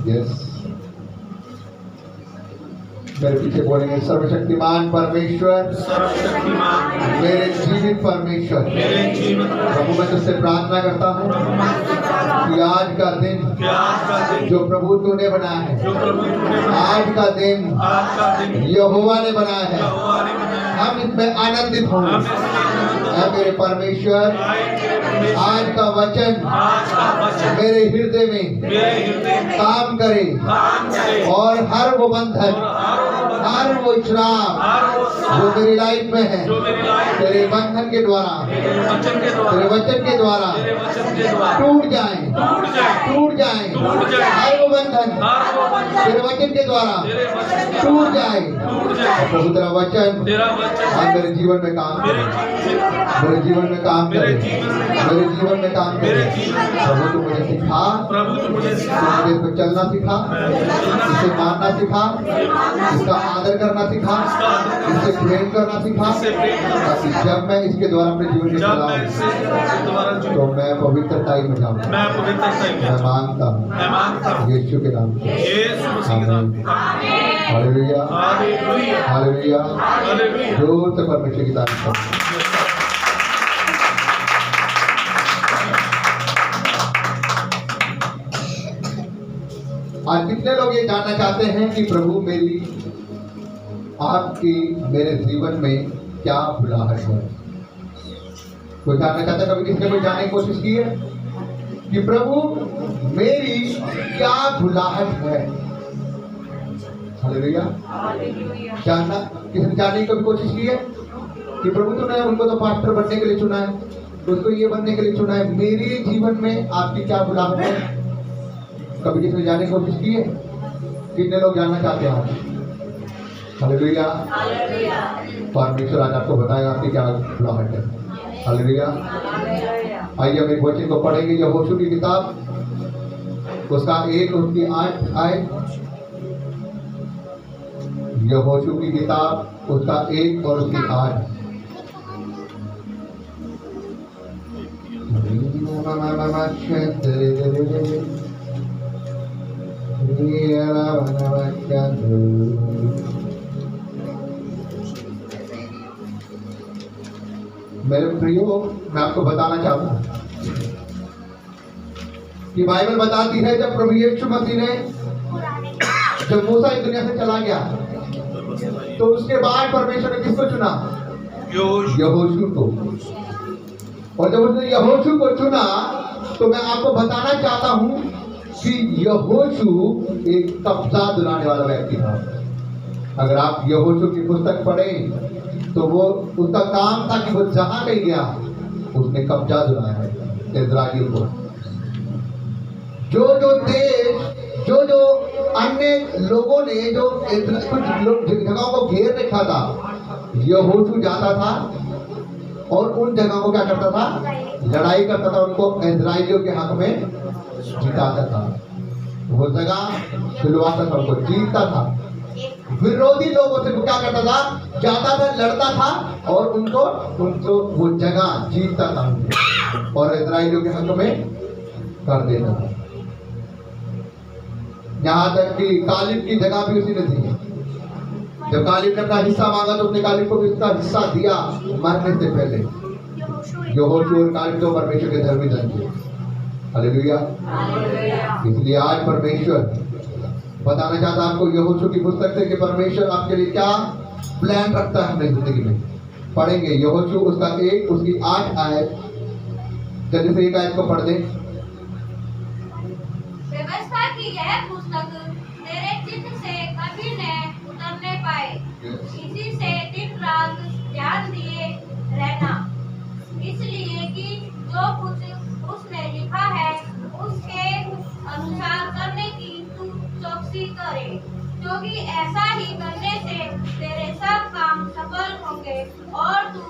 Yes, मेरे पीछे बोलेंगे, सर्वशक्तिमान परमेश्वर, सर्वशक्तिमान मेरे जीवित परमेश्वर, मेरे जीवन प्रभु मैं तुझसे प्रार्थना करता हूँ कि आज का दिन कि आज का दिन जो प्रभु तूने बनाया है, जो प्रभु तूने आज का दिन आज का दिन यहोवा ने बनाया है, यहोवा ने बनाया हम इसमें आनंदित हों। हम इसमें ऐ मेरे परमेश्वर, आज का वचन आज का वचन मेरे हृदय में मेरे हृदय में काम करे काम करे और हर वो बंधन, और हर वो श्राप हर वो जो मेरी लाइफ में है, जो मेरी लाइफ तेरे बंधन के द्वारा, तेरे वचन के द्वारा तेरे वचन के द्वारा तेरे वचन के द्वारा टूट जाए, टूट जाए टूट जाए, टूट जाए। हर वो बंधन हर वो बंधन तेरे वचन के द्वारा तेरे वचन के टूट जाए। टूट जाए। और प्रभु तेरा वचन तेरा वचन आज मेरे जीवन में काम मेरे करे, जीवन में मेरे जीवन में काम करे, मेरे जीवन में काम मेरे जीवन में काम करे। मेरे जीवन में प्रभु तू मुझे सिखा, प्रभु तू मुझे तू सिखा मुझे इस पर चलना सिखा, इसे मानना सिखा, इसका आदर करना सिखा, इससे प्रेम करना सिखा, इससे प्रेम करना ताकि जब मैं इसके द्वारा अपने जीवन में जब मैं चलाऊं इससे दोबारा तो मैं पवित्रता में जाऊँ। मैं पवित्रता मैं मांगता हूँ मैं मांगता हूँ यीशु के नाम से, यीशु मसीह के नाम में। Hallelujah, hallelujah hallelujah. हालेलुया। जोर से परमेश्वर की तारीफ करो। आज कितने लोग ये जानना चाहते हैं कि प्रभु मेरी आपकी मेरे जीवन में क्या बुलाहट है? कोई जानना चाहता है? कभी किसी ने कोई जानने की कोशिश की है कि प्रभु मेरी क्या बुलाहट है? हालेलुया। जानना, किसी ने जानने की कभी कोशिश की है कि प्रभु तूने उनको तो पास्टर बनने के लिए चुना है, उसको ये बनने के लिए चुना है, मेरे जीवन में आपकी क्या बुलाहट है? कभी किसी ने जानने की कोशिश की है? कितने लोग जानना चाहते हैं? हालेलुया। परमेश्वर आज आपको बताएगा आपकी क्या बुलाहट है। हालेलुया। आइए हम एक वचन को पढ़ेंगे, यहोशू की किताब उसका 1 उसकी 8 आए। यहोशू की किताब उसका 1 और उसकी 8। मेरे प्रियो, मैं आपको बताना चाहता हूं कि बाइबल बताती है जब प्रभु यीशु मसीह ने जब मूसा इस दुनिया से चला गया तो उसके बाद परमेश्वर ने किसको चुना? यहोशू को। और जब उसने यहोशू को चुना तो मैं आपको बताना चाहता हूं कि यहोशू एक कब्जा दिलाने वाला व्यक्ति था। अगर आप यहोशू की पुस्तक पढ़ें तो वो उसका काम था कि वो जहां कहीं गया उसने कब्जा दिलाया है इस्राएल को। जो देश जो अन्य लोगों ने जो कुछ लोग जगहों को घेर रखा था, यहोशू जाता था और उन जगहों को क्या करता था? लड़ाई करता था, उनको इस्राएलियों के हक में जिताता था। वो जगह दिलवाता था, उनको जीतता था। विरोधी लोगों से वो क्या करता था? जाता था, लड़ता था और उनको वो जगह जीतता था और इस्राएलियों के हक में कर देता था। यहाँ तक कि कालिब की जगह भी उसी ने दी। जब कालिब ने अपना हिस्सा मांगा तो उसने कालिब को भी उसका हिस्सा दिया मरने से पहले। यहोशू और कालिब तो परमेश्वर के धर्मी जन थे। हालेलुया। इसलिए आज परमेश्वर बताना चाहता है आपको यहोशू की पुस्तक से कि परमेश्वर आपके लिए क्या प्लान रखता है अपनी जिंदगी में। पढ़ेंगे यहोशू उसका 1 उसकी 8 आयत। जल्दी से एक आयत को पढ़ दें। व्यवस्था की यह पुस्तक तेरे चित्त से कभी न उतरने पाए, इसी से दिन रात ध्यान दिए रहना, इसलिए कि जो कुछ उसने लिखा है उसके अनुसार करने की तू चौकसी करे, क्योंकि ऐसा ही करने से तेरे सब काम सफल होंगे और तू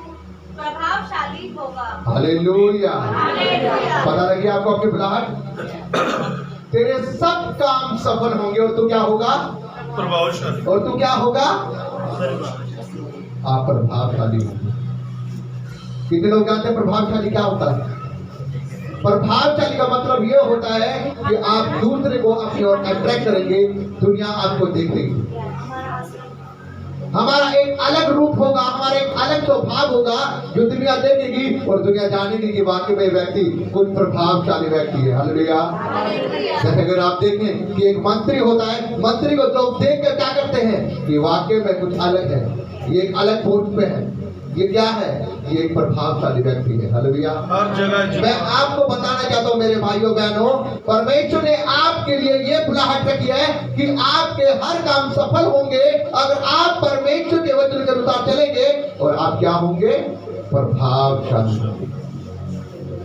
प्रभावशाली होगा। हालेलुया। हालेलुया। पता लगी आपको आपकी बुलाहट? तेरे सब काम सफल होंगे और तू क्या होगा? प्रभावशाली। और तू क्या होगा? आप प्रभावशाली होंगे। कितने लोग जानते हैं प्रभावशाली क्या होता है? प्रभावशाली का मतलब ये होता है कि आप दूसरे को अपनी ओर अट्रैक्ट करेंगे, दुनिया आपको देखेगी। हमारा एक अलग रूप होगा, हमारा एक अलग स्वभाव होगा जो दुनिया देखेगी और दुनिया जानेगी कि वाकई में व्यक्ति कोई प्रभावशाली व्यक्ति है। हालेलुया। जैसे अगर आप देखें कि एक मंत्री होता है, मंत्री को लोग देख कर क्या करते हैं कि वाकई में कुछ अलग है, ये एक अलग पोस्ट पे है, ये क्या है, ये एक प्रभावशाली व्यक्ति है। हालेलुया। हर जगह मैं आपको बताना चाहता हूँ मेरे भाइयों बहनों, परमेश्वर ने आपके लिए ये बुलाहट रखी है कि आपके हर काम सफल होंगे अगर आप परमेश्वर के वचन के अनुसार चलेंगे, और आप क्या होंगे, प्रभावशाली।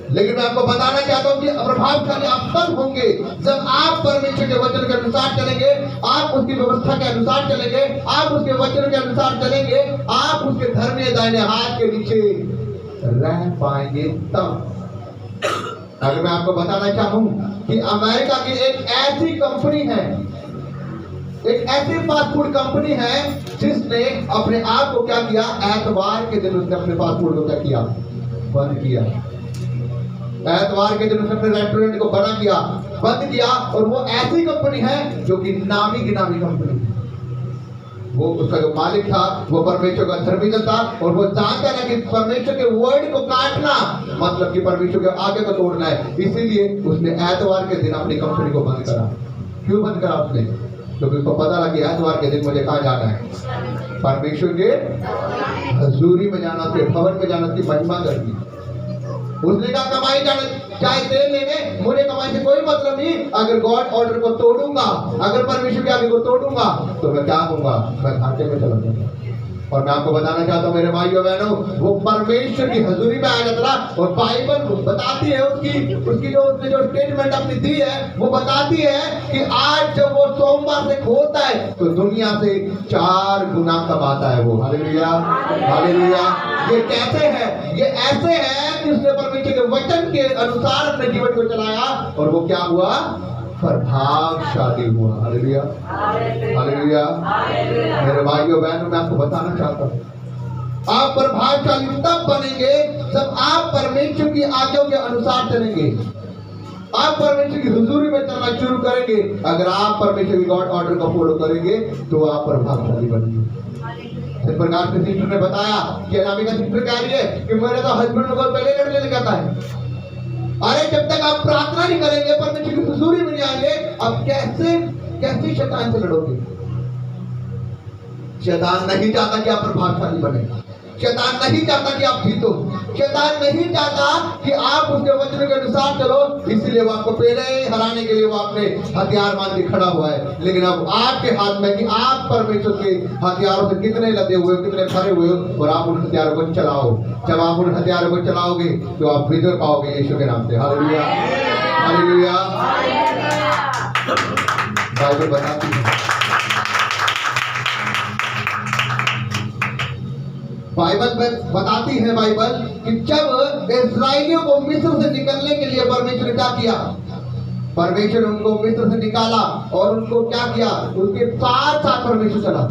लेकिन मैं आपको बताना चाहता हूँ कि प्रभावशाली आप तब होंगे जब आप परमेश्वर के वचन के अनुसार चलेंगे, आप उसकी व्यवस्था के अनुसार चलेंगे, आप उसके वचन के अनुसार चलेंगे, आप उसके धर्म दाहिने हाथ के नीचे रह पाएंगे तब। अगर मैं आपको बताना चाहूँ कि अमेरिका की एक ऐसी कंपनी है, एक ऐसी फास्ट फूड कंपनी है जिसने अपने आप को क्या किया, एतवार के दिन उसने अपने फास्ट फूड को क्या किया, बंद किया। एतवार के दिन उसने अपने रेस्टोरेंट को बना किया, बंद किया। और वो ऐसी कंपनी है जो कि नामी गिनामी कंपनी है। वो उसका जो मालिक था वो परमेश्वर का धर्मी था और वो जानता है कि परमेश्वर के वर्ड को काटना मतलब कि परमेश्वर के आगे को तोड़ना है, इसीलिए उसने एतवार के दिन अपनी कंपनी को बंद करा। क्यों बंद करा उसने? क्योंकि उसको पता लगा कि एतवार के दिन मुझे कहाँ जाना है, परमेश्वर के हजूरी में जाना, उसके भवन में जाना, उसकी महिमा करनी। उसने कहा कमाई जाना चाहे तेल लेने, मुझे कमाई से कोई मतलब नहीं, अगर गॉड ऑर्डर को तोड़ूंगा, अगर परमेश्वर के आगे को तोड़ूंगा तो मैं क्या दूंगा, मैं घाटे में चला जाऊंगा। और मैं आपको बताना चाहता हूँ मेरे भाइयों बहनों, वो परमेश्वर की हजूरी में आ जाता था। और बाइबल बताती है उसकी जो उसने जो स्टेटमेंट अपनी दी है वो बताती है कि आज जब वो सोमवार से खोलता है तो दुनिया से 4 गुना कमाता है वो। Hallelujah, hallelujah. ये कैसे है? ये ऐसे है कि उसने परमेश्वर के वचन के अनुसार अपने जीवन को चलाया और वो क्या हुआ, प्रभावशाली हुआ। Hallelujah, hallelujah. मेरे भाइयों बहनों, मैं आपको बताना चाहता हूँ, आप प्रभावशाली तब बनेंगे जब आप परमेश्वर की आज्ञाओं के अनुसार चलेंगे, आप परमेश्वर की हुजूरी में चलना शुरू करेंगे। अगर आप परमेश्वर की गॉड ऑर्डर को फॉलो करेंगे तो आप प्रभावशाली बनेंगे। इस प्रकार से सिस्टर ने बताया कि अनामिका सिस्टर कह रही है कि मेरे तो हस्बैंड को पहले लड़ने लग जाता है। अरे जब तक आप प्रार्थना नहीं करेंगे, परमेश्वर की हुजूरी में नहीं आएंगे, आप कैसे शैतान से लड़ोगे? शैतान नहीं चाहता कि आप प्रभावशाली बने, शैतान नहीं चाहता कि आप जीतो, शैतान नहीं चाहता कि आप उसके वचन के अनुसार चलो, इसलिए वो आपको पहले हराने के लिए वो अपने हथियार मान के खड़ा हुआ है। लेकिन अब आपके हाथ में कि आप परमेश्वर के हथियारों से कितने लदे हुए हो, कितने भरे हुए हो, और आप उन हथियारों को चलाओ। जब आप उन हथियारों को चलाओगे तो आप विजय पाओगे यीशु के नाम से। Hallelujah, hallelujah. बाइबल बताती है, बाइबल बताती है बाइबल कि जब इस्राएलियों को मिस्र से निकलने के लिए परमेश्वर ने क्या किया, परमेश्वर ने उनको मिस्र से निकाला और उनको क्या किया, उनके साथ साथ परमेश्वर चला।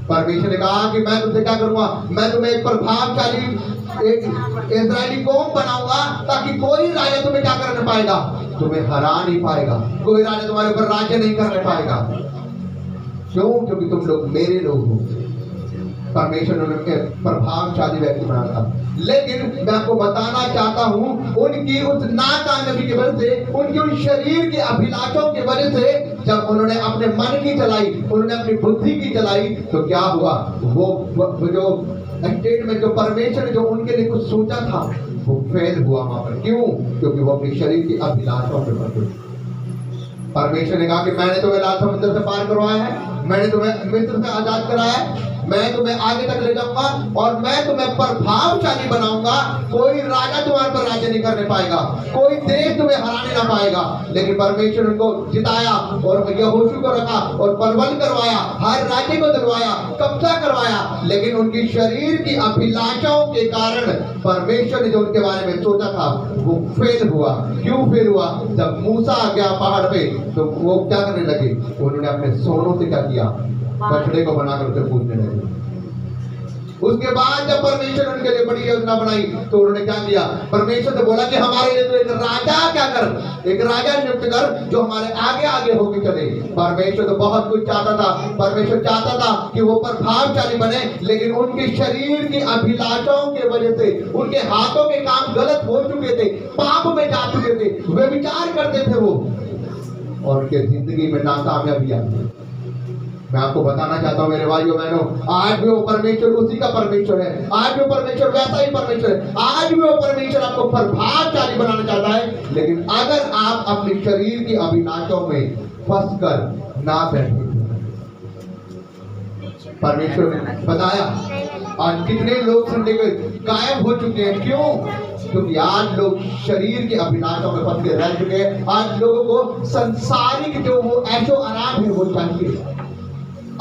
परमेश्वर ने कहा कि मैं तुमसे क्या करूंगा, मैं तुम्हें एक प्रभावशाली एक इस्राएली कौम बनाऊंगा ताकि कोई राजा तुम्हें क्या करने पाएगा, तुम्हें हरा नहीं पाएगा, कोई राजा तुम्हारे ऊपर राज्य नहीं करने पाएगा। क्यों? क्योंकि तुम लोग मेरे लोग हो। परमेश्वर ने उनके प्रभावशाली व्यक्ति बना था। लेकिन मैं आपको बताना चाहता हूँ, उनकी उस नाकामयाबी की वजह से, उनकी उस शरीर की अभिलाषों की वजह से, जब उन्होंने अपने मन की चलाई, उन्होंने अपनी बुद्धि की चलाई, तो क्या हुआ, वो जो स्टेट में जो परमेश्वर ने जो उनके लिए कुछ सोचा था वो फेल हुआ वहां पर। क्यों? क्योंकि वो अपने शरीर की अभिलाषों पे बढ़ गए। परमेश्वर ने कहा कि मैंने तुम्हें लाल समुद्र से पार करवाया है, मैंने तुम्हें मिस्र से आजाद कराया है, मैं तुम्हें आगे तक ले जाऊंगा और मैं तुम्हें प्रभावशाली बनाऊंगा। कोई राजा तुम्हारे पर राज्य नहीं करने पाएगा, कोई देश तुम्हें हराने ना पाएगा। लेकिन परमेश्वर उनको जिताया और यहोशू को रखा और परबल करवाया, हर राज्य को दिलवाया, कब्जा करवाया। लेकिन उनकी शरीर की अभिलाषाओं के कारण परमेश्वर ने जो उनके बारे में सोचा था वो फेल हुआ। क्यों फेल हुआ? जब मूसा आ गया पहाड़ पे तो वो क्या करने लगे, उन्होंने अपने सोनों से क्या किया, बछड़े को बनाकर उसे पूजने लगे। उसके बाद जब परमेश्वर ने उनके लिए बड़ी योजना बनाई तो उन्होंने क्या किया, परमेश्वर से बोला कि हमारे लिए तो एक राजा क्या कर, एक राजा नियुक्त कर जो हमारे आगे आगे होके चले। परमेश्वर तो बहुत कुछ चाहता था, परमेश्वर चाहता था कि वो प्रभावशाली बने, लेकिन उनके शरीर की अभिलाषाओं की वजह से उनके हाथों के काम गलत हो चुके थे, पाप में जा चुके थे, वे विचार करते थे वो, और उनके जिंदगी में नाकामयाबी आई। मैं आपको बताना चाहता हूँ मेरे भाइयों बहनों, आज भी वो परमेश्वर उसी का परमेश्वर है, आज भी वो परमेश्वर वैसा ही परमेश्वर है, आज भी वो परमेश्वर आपको प्रभावशाली बनाना चाहता है। लेकिन अगर आप अपने शरीर की अभिलाषाओं में फंस कर ना बैठे, परमेश्वर ने बताया आज कितने लोग संडे को गायब हो चुके हैं, क्यों? क्योंकि आज लोग शरीर की अभिलाषाओं में फंस के रह चुके हैं। आज लोगों को संसारिक जो वो ऐशो आराम है वो चाहिए,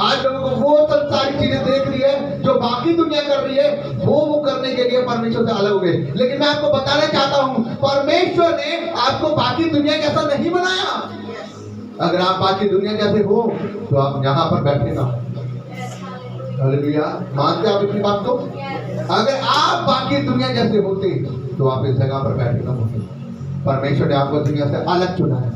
आज लोगों को वो संसारिक चीजें देख रही है जो बाकी दुनिया कर रही है, वो करने के लिए परमेश्वर से अलग हो गए। लेकिन मैं आपको बताना चाहता हूँ परमेश्वर ने आपको बाकी दुनिया जैसा नहीं बनाया। अगर आप बाकी दुनिया जैसे हो तो आप यहाँ पर बैठे ना। हालेलुया, मानते आप इतनी बात को? अगर आप बाकी दुनिया जैसे होते तो आप इस जगह पर बैठे ना होते। परमेश्वर ने आपको दुनिया से अलग चुना है,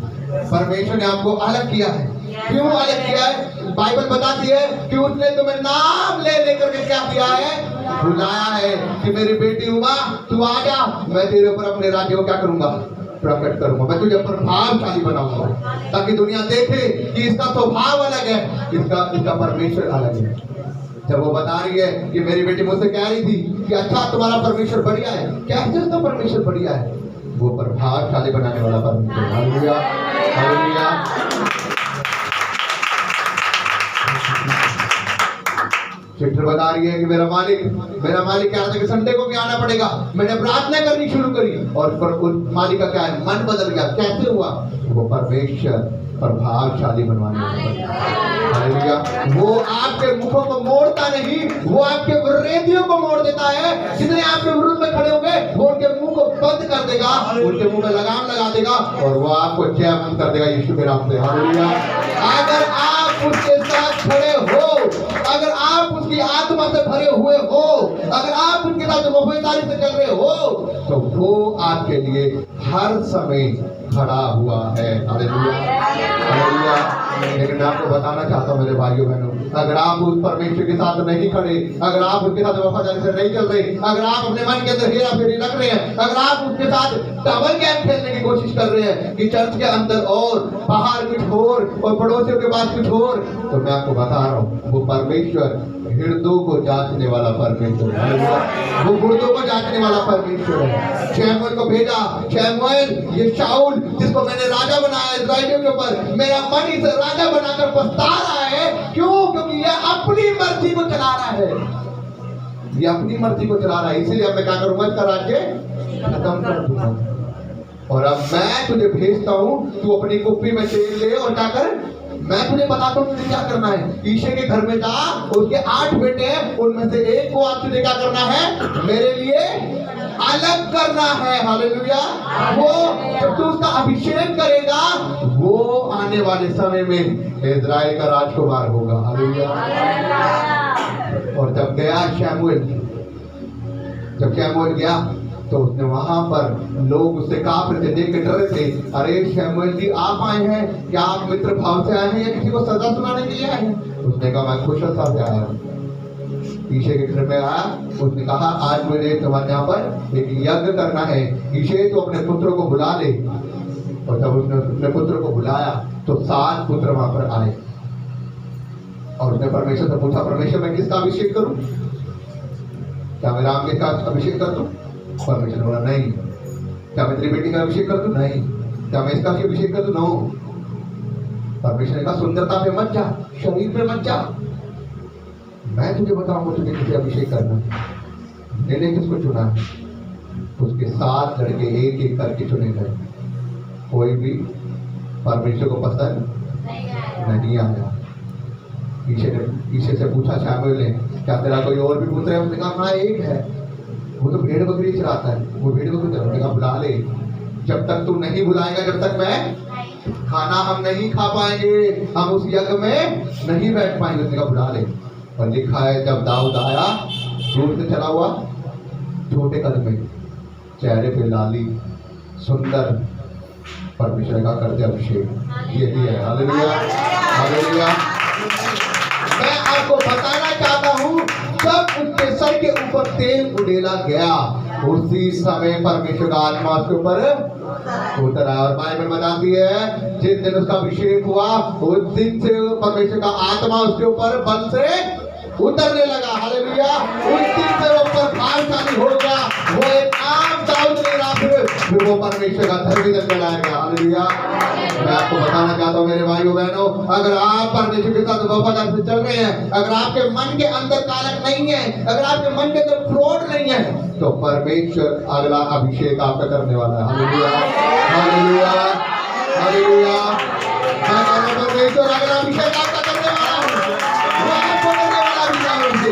परमेश्वर ने आपको अलग किया है। क्यों अलग किया है? बाइबल बताती है कि उसने तुम्हें नाम ले लेकर के क्या किया है, बुलाया है कि मेरी बेटी उमा तू आ जा, मैं तेरे ऊपर अपने राज्य को क्या करूंगा, प्रकट करूंगा, मैं तुझे प्रभावशाली बनाऊंगा, ताकि दुनिया देखे कि इसका स्वभाव अलग है, इसका परमेश्वर अलग है। जब वो बता रही है कि मेरी बेटी मुझसे कह रही थी कि अच्छा तुम्हारा परमेश्वर बढ़िया है, कैसे उसका परमेश्वर बढ़िया है? वो प्रभावशाली बनाने वाला परमेश्वर। Hallelujah, hallelujah. स्क्रिप्चर बता रही है कि मेरा मालिक क्या था कि संडे को क्या आना पड़ेगा। मैंने प्रार्थना करनी शुरू करी और उस मालिक का क्या है, मन बदल गया। कैसे हुआ? वो परमेश्वर प्रभावशाली बनवाने वाला। वो आपके मुखों को मोड़ता नहीं, वो आपके विरोधियों को मोड़ देता है। जितने आपके विरुद्ध में खड़े होंगे वो उनके मुंह को बंद कर देगा, उनके मुंह में लगाम लगा देगा और वो आपको जयवंत कर देगा यीशु के नाम से। हालेलुया। अगर आप उसके साथ खड़े हो, अगर आप उसकी आत्मा से भरे हुए हो, अगर आप उनके साथ वफादारी से चल रहे हो, तो वो आपके लिए हर समय खड़ा हुआ है। Hallelujah, hallelujah. लेकिन मैं आपको बताना चाहता हूँ मेरे भाइयों बहनों, अगर आप उस परमेश्वर के साथ नहीं खड़े, अगर आप उसके साथ वफादारी से नहीं चल रहे, अगर आप अपने मन के अंदर हेरा फेरी रख रहे हैं, अगर आप उसके साथ डबल गेम खेलने की कोशिश कर रहे हैं कि चर्च के अंदर और बाहर कुछ और पड़ोसियों के पास कुछ और, तो मैं आपको बता रहा हूँ वो परमेश्वर हृदयों को जांचने वाला परमेश्वर है। वो गुर्दों को जांचने वाला परमेश्वर है। शमूएल को भेजा, शमूएल ये शाऊल जिसको मैंने राजा बनाया इस्राएलियों के ऊपर, मेरा मन इसे राजा बनाकर पछता रहा है। क्यों? क्योंकि ये अपनी मर्जी को चला रहा है, ये अपनी मर्जी को चला रहा है। इसलिए अब मैं क्या करूंगा, इसका राज्य खत्म कर दूंगा। और अब मैं तुझे भेजता हूँ, तू अपनी कुप्पी में तेल ले और क्या कर, मैं तुझे बताता हूँ तुझे क्या करना है। ईशे के घर में जा, उसके 8 बेटे हैं, उनमें से एक को आज तुझे क्या करना है, मेरे लिए अलग करना है। हालेलुया। वो जब तू उसका अभिषेक करेगा, वो आने वाले समय में इज़राइल का राजकुमार होगा। हालेलुया। और जब गया शमूएल गया तो उसने वहां पर लोग उससे कांप रहे थे, देख के डर रहे थे। अरे शमूएल जी आप आए हैं, क्या आप मित्र भाव से आए हैं या किसी को सजा सुनाने के लिए आए हैं? उसने कहा मैं कुशलता से आया हूँ। ईशे के घर में आया, उसने कहा आज मुझे तुम्हारे यहाँ पर एक यज्ञ करना है, ईशे तो अपने पुत्रों को बुला ले। और जब उसने अपने पुत्र को बुलाया तो 7 पुत्र वहां पर आए और उसने परमेश्वर से पूछा, परमेश्वर मैं किसका अभिषेक करूं? क्या मैं राम का अभिषेक कर दूं? परमेश्वर ने बोला नहीं। क्या मैं तेरी बेटी का अभिषेक कर दूं? नहीं। क्या मैं इसका अभिषेक कर दूं? नो। परमेश्वर ने कहा सुंदरता पे मत जा, शरीर पे मत जा, मैं तुझे बताऊंगा तुझे किसे अभिषेक करना है। मैंने किसको चुना है? उसके 7 लड़के एक एक करके चुने गए, कोई भी परमेश्वर को पसंद नहीं आया। ईशे से पूछा शमूएल ने, क्या तेरा कोई और भी पुत्र है? उसने कहा हाँ एक है, वो तो भेड़ बकरी चराता है, वो भेड़ बकरी चराता है। बुला ले, जब तक तू नहीं बुलाएगा जब तक मैं खाना हम नहीं खा पाएंगे, हम उस यज्ञ में नहीं बैठ पाएंगे। उसने कहा बुला ले। और लिखा है जब दाऊद आया दूर से चला हुआ, छोटे कद में, चेहरे पे लाली, सुंदर, परमेश्वर का करते अभिषेक। यही है। Hallelujah, hallelujah. मैं आपको बताना चाहता हूँ, जब उसके सर के ऊपर तेल उड़ेला गया, उसी समय परमेश्वर का आत्मा उसके ऊपर उतरा। और बाइबल बताती है, जिस दिन उसका अभिषेक हुआ, उस दिन से परमेश्वर का आत्मा उसके ऊपर बल से उतरने लगा। हालेलुया। उस दिन से वो प्रभावशाली हो गया। वो एक आम दाऊद नहीं रहा, फिर वो परमेश्वर का धर्मी जन बनाएगा। हालेलुया। मैं आपको बताना चाहता हूँ मेरे भाइयों बहनों, अगर आप परमेश्वर के साथ वफादार से चल रहे हैं, अगर आपके मन के अंदर कालक नहीं है, अगर आपके मन के अंदर फ्रॉड नहीं है, तो परमेश्वर अगला अभिषेक आपका करने वाला है। Hallelujah, hallelujah, hallelujah. मैं कह रहा हूं, परमेश्वर अगला अभिषेक आपका करने वाला है। वो आपको करने वाला अभिषेक से,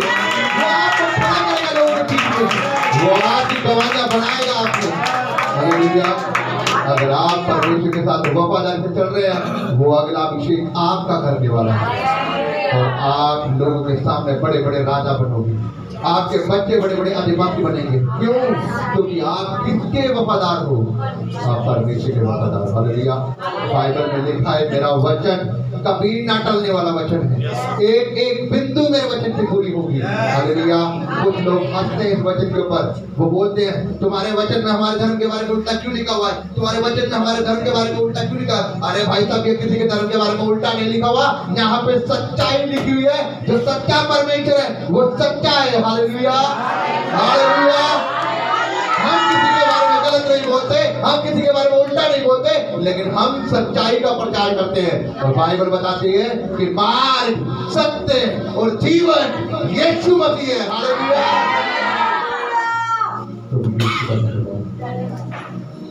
वो आपको खड़ा करेगा लोगों के बीच में, वो आपकी गवाहियां बनाएगा आपको। हालेलुया। अगर आप परमेश्वर के साथ वफादार से चल रहे हैं, वो अगला अभिषेक आपका करने वाला है। और आप लोगों के सामने बड़े बड़े राजा बनोगे, आपके बच्चे बड़े बड़े अधिपति बनेंगे। क्यों? क्योंकि आप किसके वफादार हो? आप परमेश्वर के वफादार। हालेलुया। बाइबल में लिखा है, मेरा वचन कभी ना टलने वाला वचन है, एक एक बिंदु मेरे वचन से पूरी होगी। हालेलुया। कुछ लोग हंसते हैं इस वचन के ऊपर, वो बोलते हैं, तुम्हारे वचन में हमारे धर्म के बारे में उल्टा क्यों लिखा हुआ है? तुम्हारे वचन में हमारे धर्म के बारे में उल्टा क्यों लिखा? अरे भाई साहब, ये किसी के धर्म के बारे में उल्टा नहीं लिखा हुआ, यहाँ पे सच्चाई लिखी हुई है। जो सच्चा परमेश्वर है वो सच्चा है। Hallelujah, hallelujah. हम किसी के बारे में गलत नहीं बोलते, हम किसी के बारे में उल्टा नहीं बोलते, लेकिन हम सच्चाई का प्रचार करते हैं। और बाइबल बताती है कि मार्ग, सत्य और जीवन यीशु मसीह है। हालेलुया।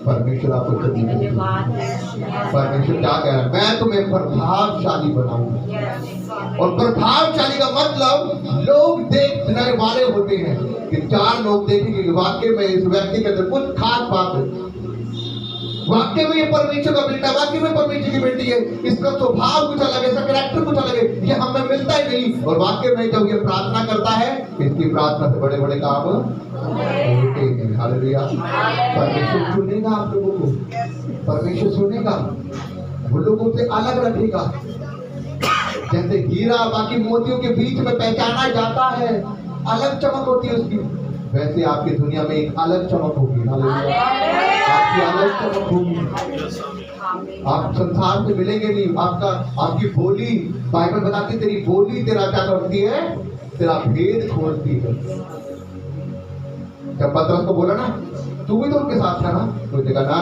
परमेश्वर आपको परमेश्वर क्या कह रहा है? मैं तुम्हें प्रभावशाली बनाऊंगा। और प्रभावशाली का मतलब लोग देखने वाले होते हैं कि चार लोग देखेंगे कि वाकई में इस व्यक्ति के अंदर कुछ खास बात है, वाकई में ये परमेश्वर का बेटा, वाकई में परमेश्वर की बेटी है, इसका स्वभाव कुछ अलग है, इसका कैरेक्टर कुछ अलग है, ये हमें मिलता ही नहीं। और वाकई में जब ये प्रार्थना करता है, इसकी प्रार्थना से बड़े बड़े काम होते हैं। हालेलुया। परमेश्वर सुनेगा आप लोगों को, परमेश्वर सुनेगा, वो लोगों से अलग रखेगा। जैसे हीरा बाकी मोतियों के बीच में पहचाना जाता है, अलग चमक होती है उसकी, वैसे आपकी दुनिया में एक अलग चमक होगी। हालेलुया। आपकी अलग चमक होगी। आप संसार से मिलेंगे नहीं। आपकी बोली, बाइबल बताती है, तेरी बोली तेरा क्या करती है? तेरा भेद खोलती है। जब पतरस को बोला ना, तू भी तो उनके साथ था ना, उसने कहा ना,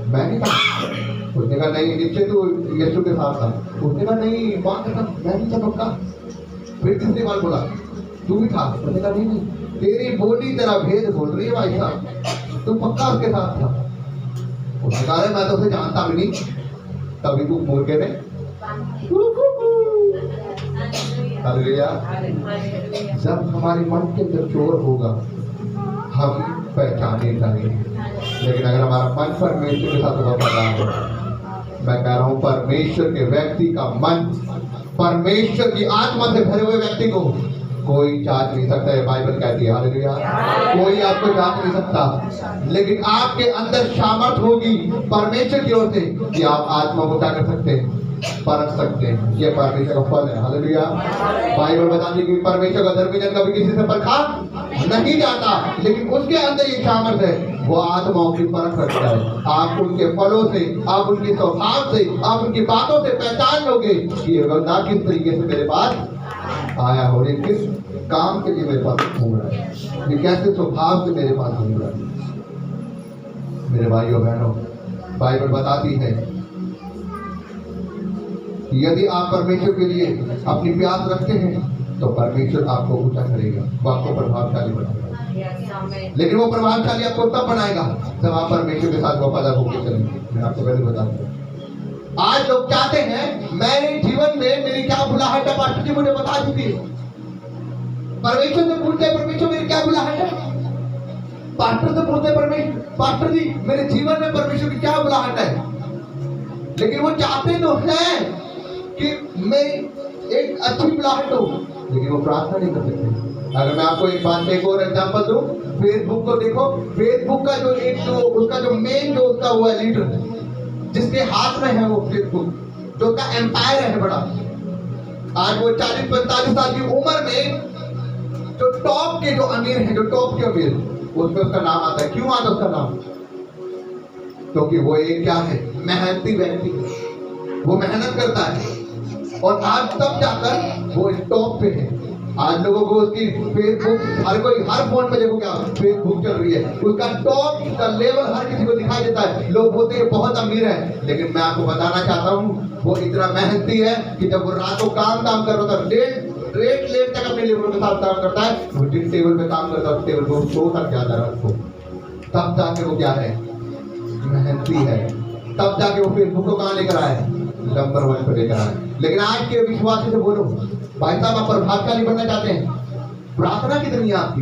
मैं नहीं था। उसने कहा नहीं, नीचे तू यीशु के साथ था। उसने कहा नहीं, बात मैं नहीं चमकता। फिर तीसरी बार बोला, तू भी था। उसने कहा नहीं, तेरी बोली तेरा भेद खोल रही है भाई साहब, तू पक्का उसके साथ था। उसने कहा मैं तो उसे जानता भी नहीं। तभी तू मुर्गे ने हालेलुया। जब हमारे मन के अंदर चोर होगा, हम पहचाने जाएंगे। लेकिन अगर हमारा मन परमेश्वर के साथ वफादार है, मैं कह रहा हूं, परमेश्वर के व्यक्ति का मन, परमेश्वर की आत्मा से भरे हुए व्यक्ति को कोई जांच नहीं सकता है। बाइबल कहती है। हालेलुया। कोई आपको जांच नहीं सकता, लेकिन आपके अंदर सामर्थ होगी परमेश्वर की ओर से कि आप आत्मा को क्या कर सकते हैं? परख सकते हैं। ये परमेश्वर का फल है। हालेलुया। बाइबल बताती है कि परमेश्वर का धर्मी जन कभी किसी से परखा नहीं जाता, लेकिन उसके अंदर ये सामर्थ है, वो आत्माओं की परख करता है। आप उनके फलों से, आप उनके स्वभाव से, आप उनकी बातों से पहचान लोगे कि ये बंदा किस तरीके से मेरे पास आया हो, ये किस काम के लिए मेरे पास घूम रहा है, ये कैसे स्वभाव से मेरे पास घूम रहा है। मेरे भाइयों बहनों, बाइबल बताती है कि यदि आप परमेश्वर के लिए अपनी प्यास रखते हैं, तो परमेश्वर आपको ऊंचा करेगा, वो आपको प्रभावशाली बनाएगा। लेकिन वो प्रभावशाली आपको तब बनाएगा जब आप परमेश्वर के साथ वफादार होकर चलेंगे। मैं आपको पहले बता दूं, आज लोग चाहते हैं मेरे जीवन में मेरी क्या बुलाहट है, पास्टर जी मुझे बता दीजिए। परमेश्वर से पूछते हैं, परमेश्वर मेरी क्या बुलाहट है? पास्टर से पूछते हैं, परमेश्वर, पास्टर जी मेरे जीवन में परमेश्वर की क्या बुलाहट है? लेकिन वो चाहते तो हैं कि मैं एक अच्छी बुलाहट हो, लेकिन वो प्रार्थना नहीं कर सकते। अगर मैं आपको एक बात एक और एग्जांपल दूं, फेसबुक को देखो, फेसबुक का जो उसका जो मेन जो उसका वो है लीडर, जिसके हाथ में है वो फेसबुक, जो का एम्पायर है बड़ा, आज वो 40-45 साल की उम्र में जो टॉप के जो अमीर हैं, जो टॉप के अमीर, उसमें उसका नाम आता है। क्यों आता है उसका नाम? क्योंकि वो एक क्या है, मेहनती व्यक्ति है, वो मेहनत करता है और आज तब जाकर वो टॉप पे है। आज लोगों को उसकी फेसबुक, हर फोन में देखो क्या फेसबुक चल रही है, उसका टॉप का लेवल हर किसी को दिखाई देता है। लोग बोलते हैं बहुत अमीर है, लेकिन मैं आपको बताना चाहता हूँ वो इतना मेहनती है कि जब वो रातों काम कर रहा था, लेट तक अपने लेबर के साथ काम करता है, वो जिस टेबल पे काम करता है उस टेबल पे सो तक जाता है रात को, तब जाके वो क्या है, मेहनती है, तब जाके वो फेसबुक को कहाँ लेकर आए, नंबर 1 पर लेकर आए। लेकिन आज के विश्वासी से बोलो, भाई साहब आप प्रभावशाली बनना चाहते हैं, प्रार्थना कितनी है आपकी?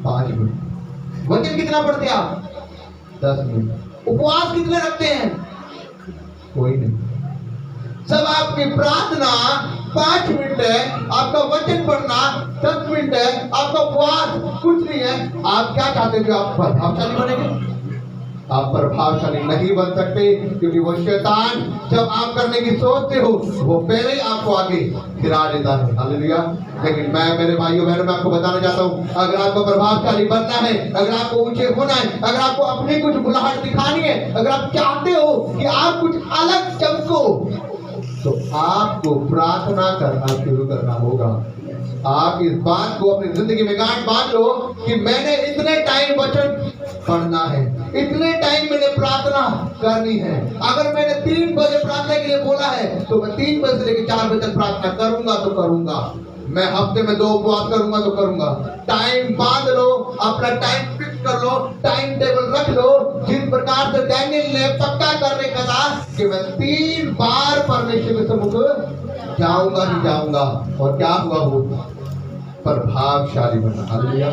5 मिनट। वचन कितना पढ़ते हैं आप? 10 मिनट। उपवास कितने रखते हैं? कोई नहीं। सब आपकी प्रार्थना 5 मिनट है, आपका वचन पढ़ना 10 मिनट है, आपका उपवास कुछ नहीं है। आप क्या चाहते हैं? आप प्रभावशाली बनेंगे? आप प्रभावशाली नहीं बन सकते, क्योंकि वो शैतान जब आप करने की सोचते हो वो पहले ही आपको आगे गिरा देता है। हालेलुया। लेकिन मैं, मेरे भाइयों बहनों, मैं आपको बताना चाहता हूँ, अगर आपको प्रभावशाली बनना है, अगर आपको ऊंचे होना है, अगर आपको अपनी कुछ बुलाहट दिखानी है, अगर आप चाहते हो कि आप कुछ अलग चमको, तो आपको प्रार्थना करना शुरू करना होगा। आप इस बात को अपनी जिंदगी में गांठ बांध लो कि मैंने इतने टाइम वचन पढ़ना है, इतने टाइम मैंने प्रार्थना करनी है। अगर मैंने 3 बजे प्रार्थना के लिए बोला है तो मैं 3 बजे से लेकर 4 बजे तक प्रार्थना करूंगा तो करूंगा। मैं हफ्ते में 2 उपवास करूंगा तो करूंगा। टाइम बांध लो, अपना टाइम फिक्स कर लो, टाइम टेबल रख लो, जिस प्रकार से डैनियल ने पक्का करने का था कि मैं 3 बार परमेश्वर के सम्मुख जाऊंगा ही जाऊंगा। और क्या हुआ? वो प्रभावशाली बना। Hallelujah,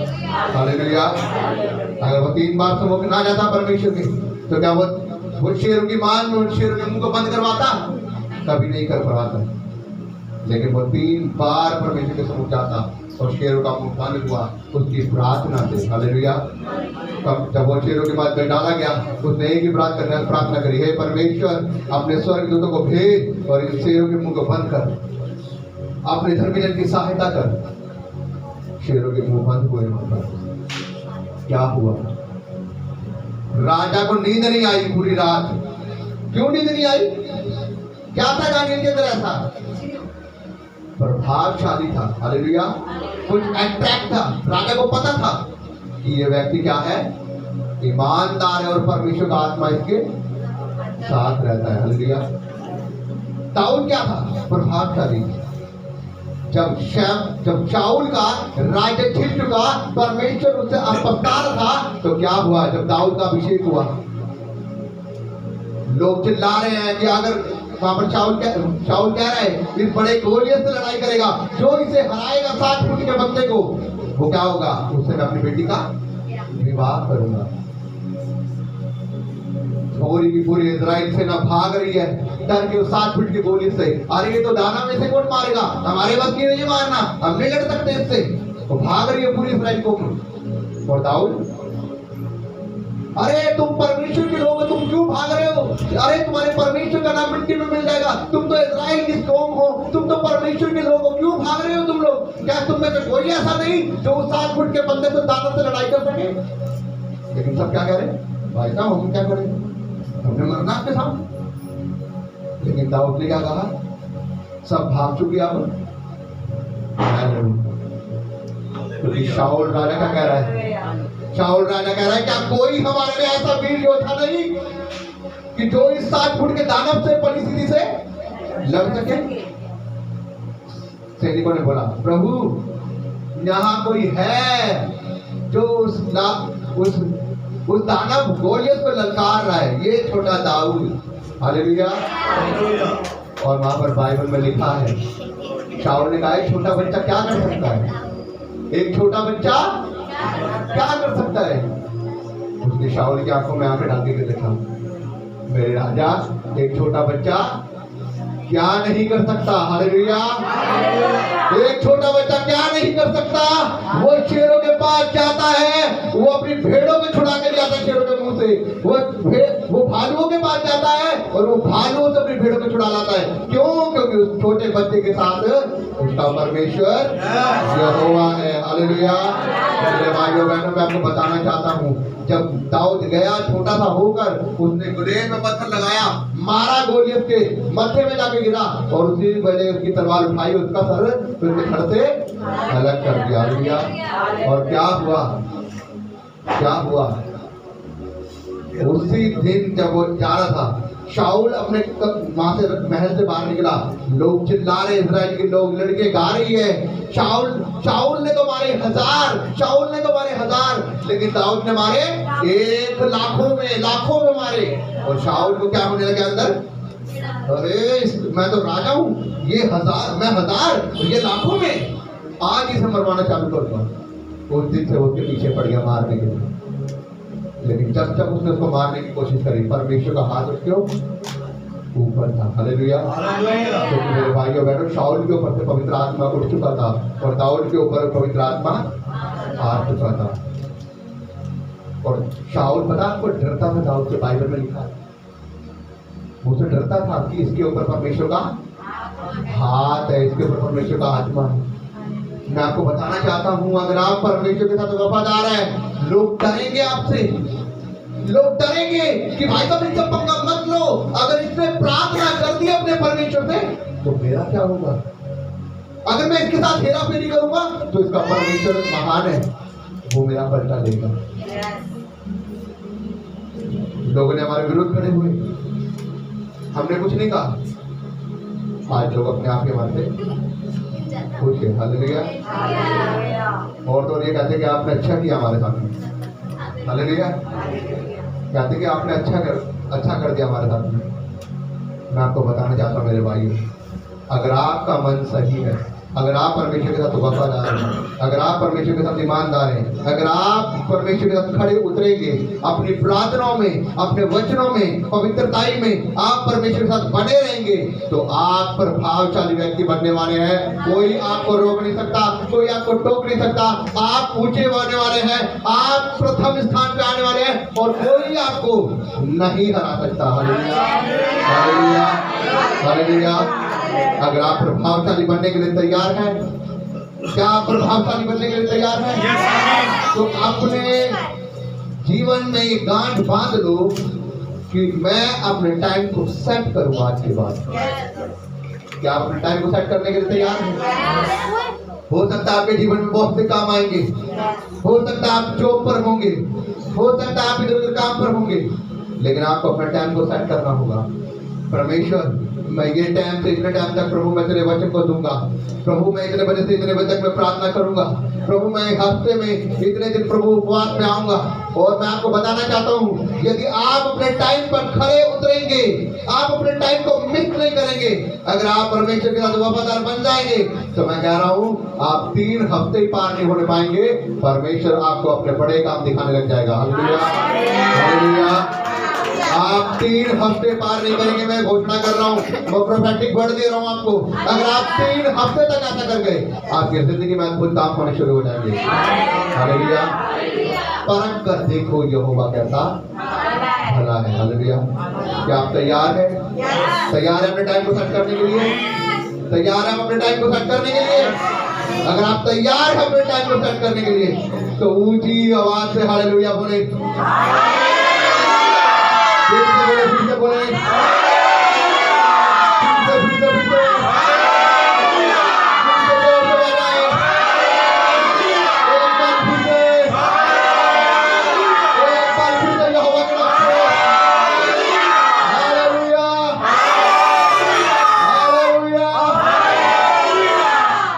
hallelujah. अगर वो 3 बार सम्मुख ना जाता परमेश्वर के, तो क्या वो शेरों की मान में उन शेरों के मुंह को बंद करवाता? कभी नहीं कर पाता। लेकिन वो 3 बार परमेश्वर के सम्मुख जाता और शेरों का मुंह बंद हुआ उसकी प्रार्थना से। हालेलुया। जब वो शेरों के बाद डाला गया, उसने एक ही प्रार्थना करी, हे परमेश्वर अपने स्वर्गदूतों को भेज और इन शेरों के मुंह को बंद कर, अपने धर्मी जन की सहायता कर। शेरों के मुंह बंद हुए। क्या हुआ? राजा को नींद नहीं आई पूरी रात। क्यों नींद नहीं आई? क्या था दानियल के अंदर ऐसा? प्रभावशाली था। हालेलुया। कुछ अट्रैक्ट था। राजा को पता था कि ये व्यक्ति क्या है, ईमानदार है और परमेश्वर का आत्मा इसके साथ रहता है। हालेलुया। दाऊद क्या था? प्रभावशाली। जब शाऊल का राज्य छिन चुका, परमेश्वर उससे अपस्कार था, तो क्या हुआ? जब दाऊद का अभिषेक हुआ, लोग चिल्ला रहे हैं कि अगर वहां पर शाऊल कह रहा है इस बड़े गोलियत से लड़ाई करेगा, जो इसे हराएगा 7 फुट के बंदे को, वो क्या होगा? उससे मैं अपनी बेटी का विवाह करूंगा। पूरी इजराइल सेना भाग रही है डर के 7 फुट की गोली से। अरे ये तो दाना में से कौन मारेगा, हमारे बस की नहीं मारना, हम नहीं लड़ सकते इससे। तो भाग रही है पूरी इजराइल को। और दाऊद, अरे तुम परमेश्वर के लोग हो, तुम क्यों भाग रहे हो? अरे तुम्हारे परमेश्वर का नाम मिट्टी में मिल जाएगा, तुम तो इजराइल की कौम हो, तुम तो परमेश्वर के लोग हो, क्यों भाग रहे हो तुम लोग? क्या तुम में से कोई ऐसा नहीं जो 7 फुट के बंदे से दाना से लड़ाई कर सके? लेकिन सब क्या कह रहे हैं? भाई साहब हम क्या करें, हमने मरना आपके सामने। लेकिन दाऊद ने क्या कहा? सब भाग चुके अब क्योंकि शाऊल राजा क्या कह रहा है? शाऊल राजा कह रहा है क्या कोई हमारे लिए ऐसा वीर योद्धा नहीं कि जो इस 7 फुट के दानव से परिस्थिति से लड़ सके? सैनिकों ने बोला, प्रभु यहाँ कोई है जो उस दानव गोलियत को ललकार रहा है, ये छोटा दाऊद। हालेलुया। और वहां पर बाइबल में लिखा है, शाऊल ने कहा एक छोटा बच्चा क्या कर सकता है? एक छोटा बच्चा क्या कर सकता है? उसने शाऊल की आंखों में आंखें डाल के देखा, मेरे राजा एक छोटा बच्चा क्या नहीं कर सकता? हालेलुया। एक छोटा बच्चा क्या नहीं कर सकता? वो शेरों के पास जाता है, वो अपनी भेड़ों को छुड़ा के जाता है शेरों के मुंह से। वो भालुओं के पास जाता है और वो भालुओं से अपनी भेड़ों को छुड़ा लाता है। क्यों? क्योंकि उस छोटे बच्चे के साथ उसका परमेश्वर यहोवा है। हालेलुया। मेरे भाइयों बहनों, मैं आपको बताना चाहता हूँ, जब दाऊद गया छोटा सा होकर, उसने गुलेल में पत्थर लगाया, मारा गोलियत के मत्थे में जाके गिरा और उसी वेले उसकी तलवार उठाई, उसका सर उसके धड़ से अलग कर दिया। हालेलुया। और क्या हुआ? क्या हुआ? उसी दिन जब वो जा रहा था, शाऊल अपने वहां से महल से बाहर निकला, लोग चिल्ला रहे, इजराइल के लोग, लड़के गा रही है, शाऊल ने तो मारे 1000, शाऊल ने तो मारे 1000, लेकिन दाऊद ने मारे 1 लाखों में मारे। और शाऊल को क्या होने लगा अंदर? अरे मैं तो राजा हूँ, ये 1000, मैं 1000, ये लाखों में, आज इसे मरवाना चालू करूंगा। उस दिन से वो उसके पीछे पड़ गया मारने के लिए। लेकिन जब उसने उसको मारने की कोशिश करी, परमेश्वर का हाथ उसके ऊपर था। हालेलुया। क्योंकि मेरे भाइयों बहनों, शाऊल के ऊपर से पवित्र आत्मा उठ चुका था और दाऊद के ऊपर पवित्र आत्मा आ चुका था। और शाऊल पता आपको डरता था दाऊद से, बाइबल में लिखा है, मुझसे डरता था कि इसके ऊपर परमेश्वर का हाथ है, इसके ऊपर परमेश्वर का आत्मा है। मैं आपको बताना चाहता हूं, अगर आप परमेश्वर के साथ वफादार हैं, लोग डरेंगे आपसे, लोग डरेंगे कि भाई साहब इनसे पंगा मत लो, अगर इसने प्रार्थना कर दी अपने परमेश्वर से तो मेरा क्या होगा? अगर मैं इसके साथ हेरा फेरी करूंगा तो इसका परमेश्वर महान है, वो मेरा पलटा लेगा। लोगों ने हमारे विरुद्ध खड़े हुए, हमने कुछ नहीं कहा, आज लोग अपने आप के मानते खुश है। हालेलुया। और तो ये कहते कि आपने अच्छा किया हमारे साथ। हालेलुया। कहते कि आपने अच्छा कर दिया हमारे साथ में। मैं आपको बताना चाहता हूँ मेरे भाइयों, अगर आपका मन सही है, अगर आप परमेश्वर के साथ वफादार हैं, अगर आप परमेश्वर के साथ ईमानदार हैं, अगर आप परमेश्वर के साथ खड़े उतरेंगे, अपनी प्रार्थनाओं में, अपने वचनों में, पवित्रताई में आप परमेश्वर के साथ बने रहेंगे, तो आप प्रभावशाली व्यक्ति बनने वाले हैं। कोई आपको रोक नहीं सकता, कोई आपको टोक नहीं सकता, आप ऊंचे बनने वाले हैं, आप प्रथम स्थान पे आने वाले हैं और कोई आपको नहीं हरा सकता। हालेलुया। हालेलुया। हालेलुया। अगर आप प्रभावशाली बनने के लिए तैयार हैं, क्या आप प्रभावशाली बनने के लिए तैयार हैं? तो अपने जीवन में ये गांठ बांध लो कि मैं अपने टाइम को सेट करूंगा आज के बाद। क्या आप अपने टाइम को सेट करने के लिए तैयार हैं? हो सकता है आपके जीवन में बहुत से काम आएंगे, हो सकता है आप जॉब पर होंगे, हो सकता है आप इधर उधर काम पर होंगे, लेकिन आपको अपना टाइम को सेट करना होगा। परमेश्वर, मैं ये टाइम से इतने टाइम तक प्रभु मैं तेरे वचन को दूंगा, प्रभु मैं इतने बजे से इतने बजे तक मैं प्रार्थना करूंगा, प्रभु मैं हफ्ते में इतने दिन प्रभु उपवास में आऊंगा। और मैं आपको बताना चाहता हूँ, यदि आप अपने टाइम पर खड़े उतरेंगे, आप अपने टाइम को मिस नहीं करेंगे, अगर आप परमेश्वर के साथ वफादार बन जाएंगे, तो मैं कह रहा हूँ आप 3 हफ्ते ही पार नहीं होने पाएंगे, परमेश्वर आपको अपने बड़े काम दिखाने लग जाएगा। हालेलुया। हालेलुया। आप 3 हफ्ते पार नहीं करेंगे, मैं घोषणा कर रहा हूँ, मैं प्रोफेटिक वर्ड दे रहा हूँ आपको। अगर आप 3 हफ्ते तक ऐसा कर गए, आपकी जिंदगी में अद्भुत काम होने शुरू हो जाएंगे। हालेलुया। परख कर देखो यहोवा कैसा भला है। हालेलुया। क्या आप तैयार हैं? तैयार है अपने टाइम को सेट करने के लिए? तैयार है अपने टाइम को सेट करने के लिए? अगर आप तैयार हैं अपने टाइम को सेट करने के लिए, तो ऊंची आवाज से हालेलुया बोले, फिर से बोले,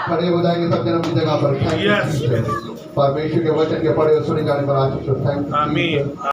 खड़े हो जाएंगे सब जन्म की जगह पर। परमेश्वर के वचन के पढ़े और सुने जाने पर आज थैंक यू।